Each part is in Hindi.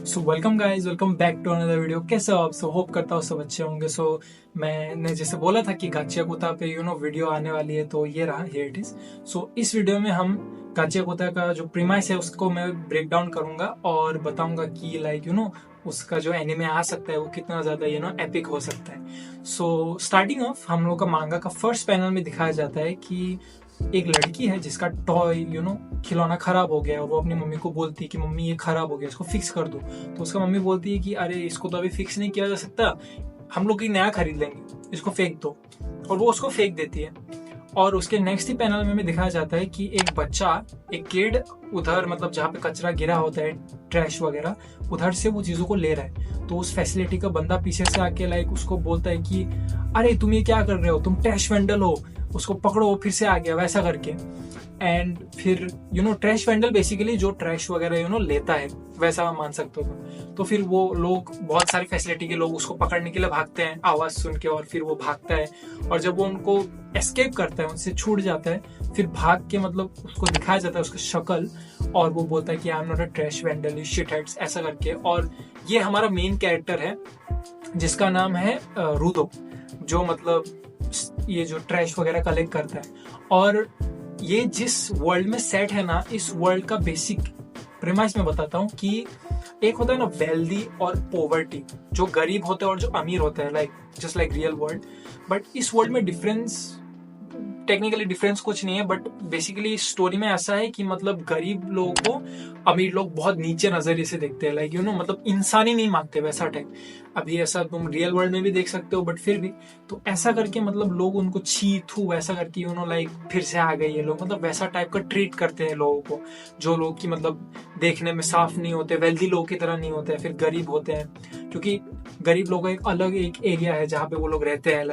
So welcome guys, welcome back to another video. कैसे हो आप? होप करता हूँ सब अच्छे होंगे। मैंने जैसे बोला था कि गाचिया कुत्ता पे वीडियो आने वाली है, तो ये रहा, हियर इट इज। इस वीडियो में हम गाचिया कुत्ता का जो प्रीमाइस है उसको मैं ब्रेक डाउन करूंगा और बताऊंगा कि उसका जो एनिमे आ सकता है वो कितना ज्यादा एपिक हो सकता है। स्टार्टिंग ऑफ हम लोग का मांगा का फर्स्ट पैनल में दिखाया जाता है कि एक लड़की है जिसका टॉय खिलौना खराब हो गया और वो अपनी मम्मी को बोलती है कि मम्मी ये खराब हो गया, इसको फिक्स कर दो। तो उसका मम्मी बोलती है कि अरे इसको तो अभी फिक्स नहीं किया जा सकता, हम लोग एक नया खरीद लेंगे, इसको फेंक दो। और वो उसको फेंक देती है। और उसके नेक्स्ट ही पैनल में दिखाया जाता है कि एक बच्चा, एक किड उधर जहाँ पे कचरा गिरा होता है, ट्रैश वगैरह, उधर से वो चीजों को ले रहा है। तो उस फैसिलिटी का बंदा पीछे से आके उसको बोलता है कि अरे तुम ये क्या कर रहे हो, तुम ट्रैश वेंडल हो, उसको पकड़ो, फिर से आ गया, वैसा करके। एंड फिर ट्रैश वेंडल बेसिकली जो ट्रैश वगैरह लेता है, वैसा मान सकते हो। तो फिर वो लोग, बहुत सारी फैसिलिटी के लोग उसको पकड़ने के लिए भागते हैं आवाज सुन के, और फिर वो भागता है। और जब वो उनको एस्केप करता है, उनसे छूट जाता है, फिर भाग के उसको दिखाया जाता है उसका शक्ल, और वो बोलता है कि I am not a trash vandal, you shit heads, ऐसा करके। और ये हमारा मेन कैरेक्टर है जिसका नाम है रूदो, जो ये जो ट्रैश वगैरह कलेक्ट करता है। और ये जिस वर्ल्ड में सेट है ना, इस वर्ल्ड का बेसिक प्रेमाइस मैं बताता हूँ कि एक होता है ना वेल्दी और पोवर्टी, जो गरीब होता है और जो अमीर होता है, just like real world. But इस वर्ल्ड में टेक्निकली डिफरेंस कुछ नहीं है, बट बेसिकली इस स्टोरी में ऐसा है कि गरीब लोगों को अमीर लोग बहुत नीचे नजरिए से देखते हैं, इंसान ही नहीं मानते, वैसा टाइप। अभी ऐसा तुम रियल वर्ल्ड में भी देख सकते हो, बट फिर भी तो ऐसा करके लोग उनको छी थू वैसा करके फिर से आ गए ये लोग, वैसा टाइप का ट्रीट करते हैं लोगों को, जो लोग की देखने में साफ नहीं होते, वेल्दी लोगों की तरह नहीं होते, फिर गरीब होते हैं। क्योंकि गरीब लोगों का एक अलग एक एरिया है जहाँ पे वो लोग रहते हैं,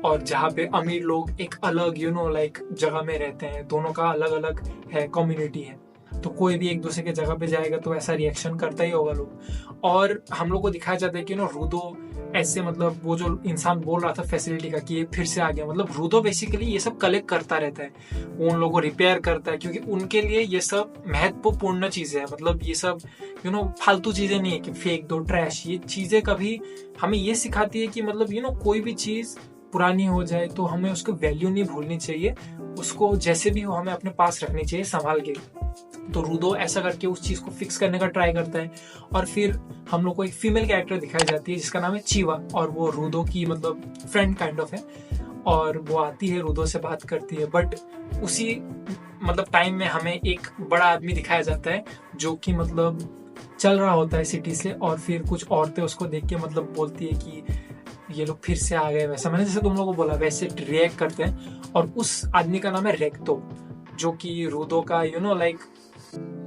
और जहाँ पे अमीर लोग एक अलग जगह में रहते हैं। दोनों का अलग अलग है, कम्युनिटी है। तो कोई भी एक दूसरे के जगह पे जाएगा तो ऐसा रिएक्शन करता ही होगा लोग। और हम लोग को दिखाया जाता है कि रूदो ऐसे वो जो इंसान बोल रहा था फैसिलिटी का कि ये फिर से आ गया, रूदो बेसिकली ये सब कलेक्ट करता रहता है, वो उन लोगों को रिपेयर करता है, क्योंकि उनके लिए ये सब महत्वपूर्ण चीजें है। ये सब फालतू चीजें नहीं है कि फेंक दो ट्रैश। ये चीजें कभी हमें ये सिखाती है कि कोई भी चीज पुरानी हो जाए तो हमें उसको वैल्यू नहीं भूलनी चाहिए, उसको जैसे भी हो हमें अपने पास रखनी चाहिए संभाल के। तो रूदो ऐसा करके उस चीज को फिक्स करने का ट्राई करता है। और फिर हम लोग को एक फीमेल कैरेक्टर दिखाई जाती है जिसका नाम है चीवा, और वो रूदो की फ्रेंड काइंड ऑफ है। और वो आती है, रूदो से बात करती है। बट उसी टाइम में हमें एक बड़ा आदमी दिखाया जाता है जो कि चल रहा होता है सिटी से, और फिर कुछ औरतें उसको देख के बोलती है कि ये लोग फिर से आ गए, वैसा मैंने जैसे तुम लोगों को बोला वैसे रिएक्ट करते हैं। और उस आदमी का नाम है रेक्तो, जो कि रूदो का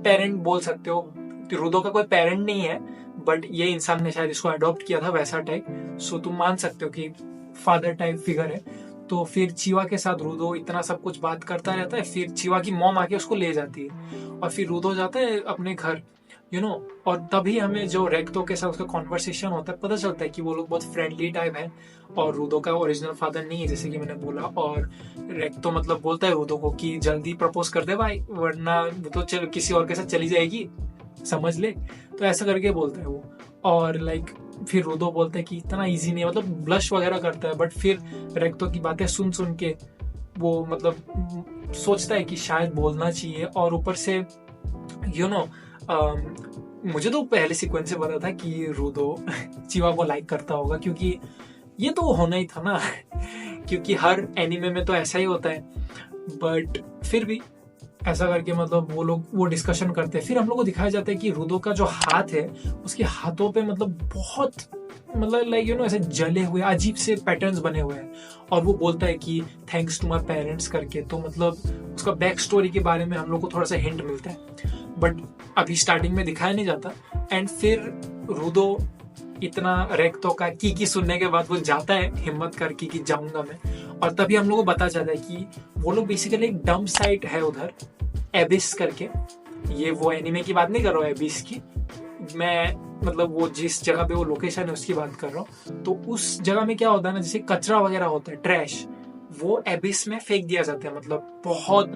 पेरेंट बोल सकते हो। रूदो का कोई पेरेंट नहीं है, बट ये इंसान ने शायद इसको अडॉप्ट किया था, वैसा टाइप। तुम मान सकते हो कि फादर टाइप फिगर है। तो फिर चीवा के साथ रूदो इतना सब कुछ बात करता रहता है। फिर चीवा की मॉम आके उसको ले जाती है, और फिर रूदो जाता है अपने घर, और तभी हमें जो रेक्तो के साथ उसका कॉन्वर्सेशन होता है, पता चलता है कि वो लोग बहुत फ्रेंडली टाइप है, और रूदो का ओरिजिनल फादर नहीं है, जैसे कि मैंने बोला। और रेक्तो बोलता है रूदो को कि जल्दी प्रपोज कर दे भाई, वरना तो किसी और के साथ चली जाएगी, समझ ले। तो ऐसा करके बोलता है वो। और फिर रूदो बोलता है कि इतना ईजी नहीं है, ब्लश वगैरह करता है। बट फिर रेक्तो की बातें सुन सुन के वो सोचता है कि शायद बोलना चाहिए। और ऊपर से मुझे तो पहले सीक्वेंस से पता था कि रूदो चीवा को लाइक करता होगा, क्योंकि ये तो होना ही था ना क्योंकि हर एनिमे में तो ऐसा ही होता है। बट फिर भी ऐसा करके वो लोग वो डिस्कशन करते हैं। फिर हम लोग को दिखाया जाता है कि रूदो का जो हाथ है, उसके हाथों पे बहुत ऐसे जले हुए अजीब से पैटर्न्स बने हुए हैं। और वो बोलता है कि थैंक्स टू माय पेरेंट्स करके। तो उसका बैक स्टोरी के बारे में हम लोग को थोड़ा सा हिंट मिलता है, बट अभी स्टार्टिंग में दिखाया नहीं जाता। एंड फिर रूदो इतना रेक्तो का की सुनने के बाद वो जाता है हिम्मत करके कि जाऊंगा मैं। और तभी हम लोग को पता चला है कि वो लोग बेसिकली एक डंप साइट है उधर, एबिस करके। ये वो एनिमे की बात नहीं कर रहा हूँ एबिस की, मैं वो जिस जगह पे वो लोकेशन है उसकी बात कर रहा हूँ। तो उस जगह में क्या होता है ना, जैसे कचरा वगैरह होता है, ट्रैश, वो एबिस में फेंक दिया जाता है। बहुत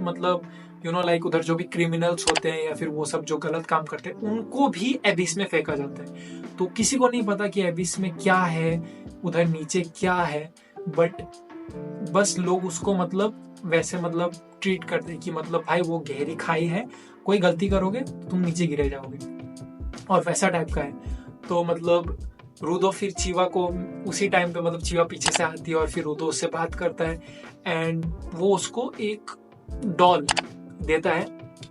लाइक उधर जो भी क्रिमिनल्स होते हैं या फिर वो सब जो गलत काम करते हैं उनको भी एबिस में फेंका जाता है। तो किसी को नहीं पता कि एबिस में क्या है, उधर नीचे क्या है, बट बस लोग उसको मतलब वैसे मतलब ट्रीट करते हैं कि मतलब भाई वो गहरी खाई है, कोई गलती करोगे तो तुम नीचे गिरे जाओगे, और वैसा टाइप का है। तो मतलब रूदो फिर चीवा को उसी टाइम पे मतलब चीवा पीछे से आती है और फिर रूदो उससे बात करता है एंड वो उसको एक डॉल देता है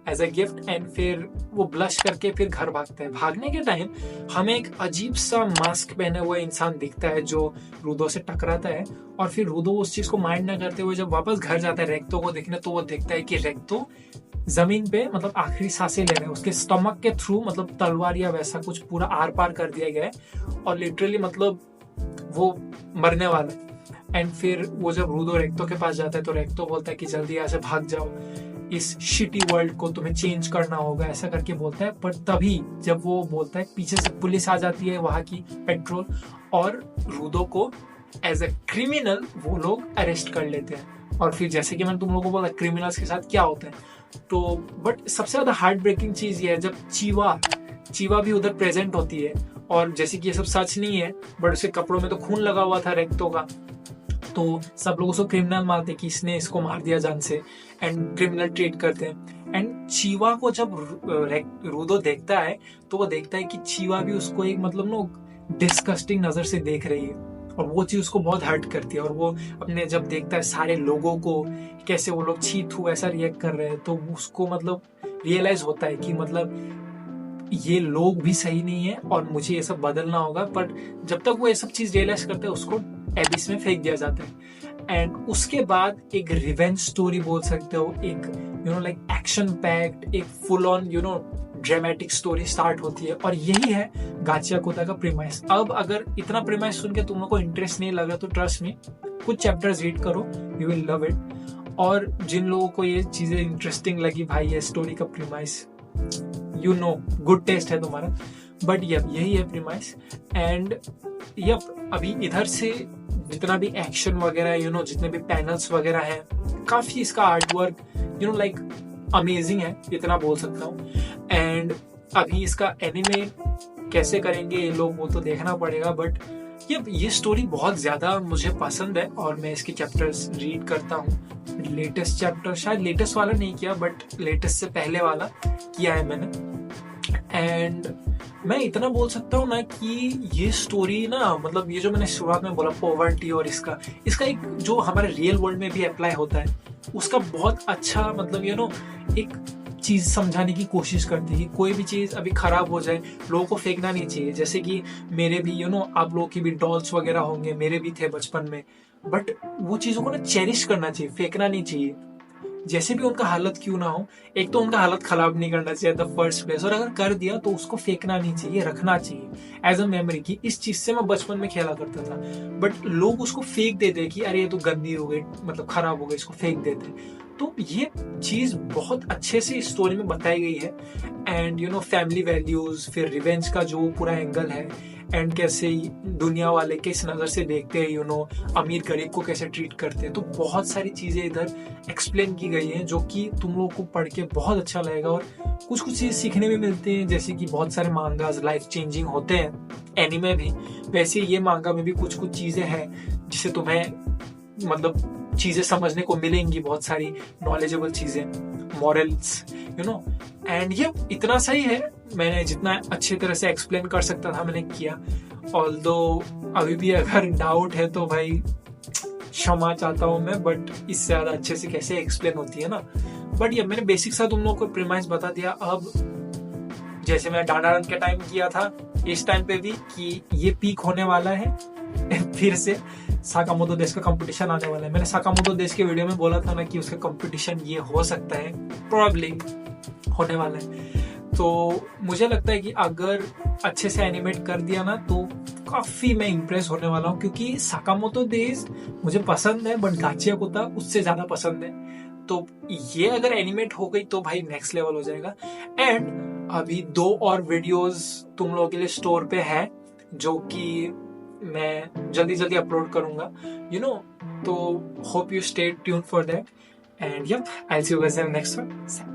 एज अ गिफ्ट एंड फिर वो ब्लश करके फिर घर भागता है। भागने के टाइम हमें एक अजीब सा मास्क पहने हुआ इंसान दिखता है जो रूदो से टकराता है, और फिर रूदो उस चीज को माइंड ना करते हुए जब वापस घर जाता है रेक्तो को देखने, तो वो देखता है कि रेक्तो जमीन पे मतलब आखिरी सांसें ले रहे हैं, उसके स्टमक के थ्रू मतलब तलवार या वैसा कुछ पूरा आर पार कर दिया गया है और लिटरली मतलब वो मरने वाला है। एंड फिर वो जब रूदो रेक्तो के पास जाता है तो रेक्तो बोलता है कि जल्दी यहाँ से भाग जाओ, इस शिटी वर्ल्ड को तुम्हें चेंज करना होगा, ऐसा करके बोलता है। पर तभी जब वो बोलता है पीछे से पुलिस आ जाती है, वहां की पेट्रोल, और रूदो को एज अ क्रिमिनल वो लोग अरेस्ट कर लेते हैं। और फिर जैसे कि मैंने तुम लोगों को बोला क्रिमिनल्स के साथ क्या होता है, तो बट सबसे ज्यादा हार्ट ब्रेकिंग चीज ये है जब चीवा भी उधर प्रेजेंट होती है, और जैसे कि ये सब सच नहीं है बट उसके कपड़ों में तो खून लगा हुआ था रेक्तो का, तो सब लोग उसको क्रिमिनल मारते कि इसने इसको मार दिया जान से, एंड क्रिमिनल ट्रीट करते हैं। एंड चीवा को जब रूदो देखता है तो वो देखता है कि चीवा भी उसको एक मतलब नो डिस्कस्टिंग नजर से देख रही है, और वो चीज उसको बहुत हर्ट करती है। और वो अपने जब देखता है सारे लोगों को कैसे वो लोग छी थू ऐसा रिएक्ट कर रहे हैं, तो उसको मतलब रियलाइज होता है कि मतलब ये लोग भी सही नहीं है और मुझे ये सब बदलना होगा। पर जब तक वो ये सब चीज रियलाइज करता है उसको एबिस में फेंक दिया जाता है। एंड उसके बाद एक रिवेंज स्टोरी बोल सकते हो, एक लाइक एक्शन पैक्ड, एक full on dramatic story start होती है, और यही है गाचियाकुता का प्रीमाइस। अब अगर इतना प्रीमाइस सुन के तुम लोग को इंटरेस्ट नहीं लगा तो ट्रस्ट मी, कुछ चैप्टर्स रीड करो, यू विल लव इट। और जिन लोगों को ये चीजें इंटरेस्टिंग लगी, भाई ये स्टोरी का प्रीमाइस, गुड टेस्ट है तुम्हारा, बट यही है प्रीमाइस। एंड अभी इधर से जितना भी एक्शन वगैरह जितने भी पैनल्स वगैरह हैं, काफी इसका आर्ट वर्क लाइक अमेजिंग है, इतना बोल सकता हूँ। एंड अभी इसका एनिमे कैसे करेंगे ये लोग वो तो देखना पड़ेगा, बट ये स्टोरी बहुत ज्यादा मुझे पसंद है और मैं इसके चैप्टर्स रीड करता हूँ। लेटेस्ट चैप्टर शायद लेटेस्ट वाला नहीं किया बट लेटेस्ट से पहले वाला किया है मैंने। एंड मैं इतना बोल सकता हूँ ना कि ये स्टोरी ना मतलब ये जो मैंने शुरुआत में बोला पॉवर्टी और इसका एक जो हमारे रियल वर्ल्ड में भी अप्लाई होता है उसका बहुत अच्छा मतलब एक चीज समझाने की कोशिश करती है कि कोई भी चीज अभी खराब हो जाए लोगों को फेंकना नहीं चाहिए। जैसे कि मेरे भी आप लोगों की भी डॉल्स वगैरह होंगे, मेरे भी थे बचपन में, बट वो चीजों को ना चेरिश करना चाहिए, फेंकना नहीं चाहिए। जैसे भी उनका हालत क्यों ना हो, एक तो उनका हालत खराब नहीं करना चाहिए द फर्स्ट प्लेस, और अगर कर दिया तो उसको फेंकना नहीं चाहिए, रखना चाहिए एज अ मेमोरी की इस चीज से मैं बचपन में खेला करता था। बट लोग उसको फेंक देते कि अरे ये तो गंदी हो गई, मतलब खराब हो गई, इसको फेंक देते। तो ये चीज बहुत अच्छे से इस स्टोरी में बताई गई है। एंड फैमिली वैल्यूज, फिर रिवेंज का जो पूरा एंगल है, एंड कैसे दुनिया वाले किस नजर से देखते हैं, अमीर गरीब को कैसे ट्रीट करते हैं, तो बहुत सारी चीजें इधर एक्सप्लेन की गई हैं जो कि तुम लोगों को पढ़ के बहुत अच्छा लगेगा। और कुछ चीज सीखने भी मिलते हैं, जैसे कि बहुत सारे मांगास लाइफ चेंजिंग होते हैं, एनिमे भी, वैसे ये मांगा में भी कुछ चीजें हैं जिसे तुम्हें मतलब चीजें समझने को मिलेंगी, बहुत सारी नॉलेजेबल चीजें, मॉरल्स एंड ये इतना सही है। मैंने जितना अच्छी तरह से एक्सप्लेन कर सकता था मैंने किया। ऑल्दो अभी भी अगर डाउट है तो भाई क्षमा चाहता हूँ मैं, बट इससे ज्यादा अच्छे से कैसे एक्सप्लेन होती है ना। बट ये मैंने बेसिक सा तुम लोगों को प्रीमाइस बता दिया। अब जैसे मैं डांडारन के टाइम किया था, इस टाइम पे भी कि ये पीक होने वाला है फिर से साकामोतो देश का कंपटीशन आने वाला है। मैंने साकामोतो देश के वीडियो में बोला था ना कि उसका कंपटीशन ये हो सकता है, प्रोबेबली होने वाला है। तो मुझे लगता है कि अगर अच्छे से एनिमेट कर दिया ना तो काफी मैं इम्प्रेस होने वाला हूँ, क्योंकि साकामोतो देश मुझे पसंद है बट गाचियाकुता उससे ज्यादा पसंद है। तो ये अगर एनिमेट हो गई तो भाई नेक्स्ट लेवल हो जाएगा। एंड अभी 2 और वीडियोस तुम लोगों के लिए स्टोर पे है जो कि मैं जल्दी अपलोड करूंगा, तो hope you stay tune for that. And yup, I see you guys in next one.